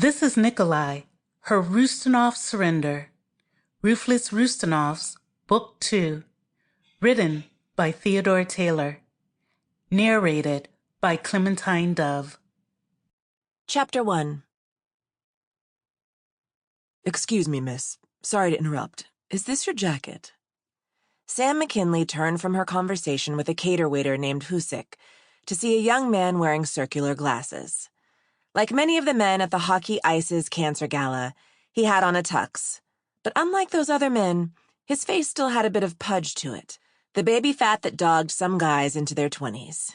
This is Nikolai, her Rustanov surrender. Ruthless Rustanov's Book 2. Written by Theodora Taylor. Narrated by Clementine Dove. Chapter 1. Excuse me, miss. Sorry to interrupt. Is this your jacket? Sam McKinley turned from her conversation with a cater-waiter named Husik to see a young man wearing circular glasses. Like many of the men at the Hockey Ice's Cancer Gala, he had on a tux. But unlike those other men, his face still had a bit of pudge to it, the baby fat that dogged some guys into their 20s.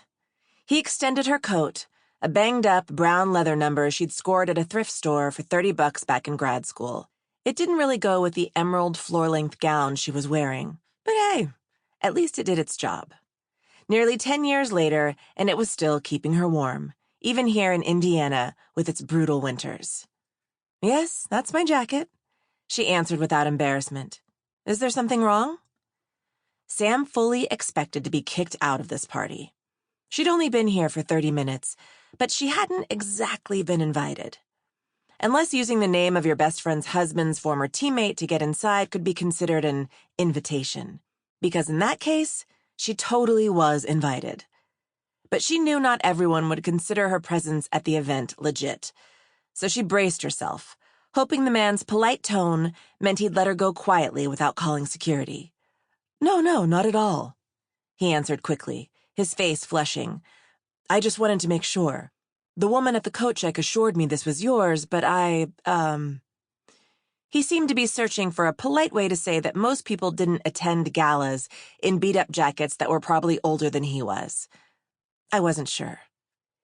He extended her coat, a banged-up brown leather number she'd scored at a thrift store for $30 back in grad school. It didn't really go with the emerald floor-length gown she was wearing, but hey, at least it did its job. Nearly 10 years later, and it was still keeping her warm, even here in Indiana with its brutal winters. Yes, that's my jacket, she answered without embarrassment. Is there something wrong? Sam fully expected to be kicked out of this party. She'd only been here for 30 minutes, but she hadn't exactly been invited. Unless using the name of your best friend's husband's former teammate to get inside could be considered an invitation, because in that case, she totally was invited. But she knew not everyone would consider her presence at the event legit, so she braced herself, hoping the man's polite tone meant he'd let her go quietly without calling security. No, not at all, he answered quickly, his face flushing. I just wanted to make sure. The woman at the coat check assured me this was yours, but He seemed to be searching for a polite way to say that most people didn't attend galas in beat-up jackets that were probably older than he was. I wasn't sure.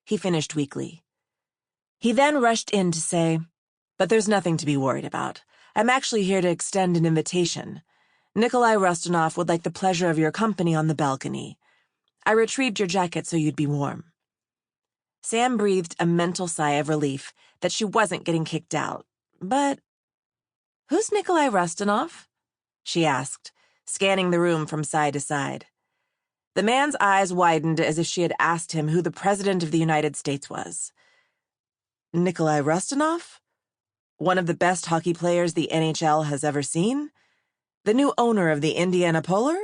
He finished weakly. He then rushed in to say, but there's nothing to be worried about. I'm actually here to extend an invitation. Nikolai Rustanov would like the pleasure of your company on the balcony. I retrieved your jacket so you'd be warm. Sam breathed a mental sigh of relief that she wasn't getting kicked out. But who's Nikolai Rustanov? She asked, scanning the room from side to side. The man's eyes widened as if she had asked him who the President of the United States was. Nikolai Rustanov? One of the best hockey players the NHL has ever seen? The new owner of the Indiana Polar?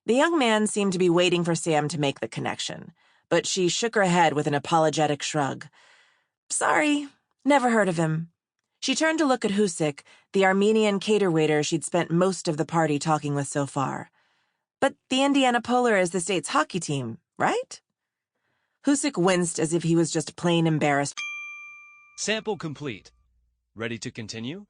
The young man seemed to be waiting for Sam to make the connection, but she shook her head with an apologetic shrug. Sorry, never heard of him. She turned to look at Husik, the Armenian cater-waiter she'd spent most of the party talking with so far. But the Indiana Polar is the state's hockey team, right? Husik winced as if he was just plain embarrassed. Sample complete. Ready to continue?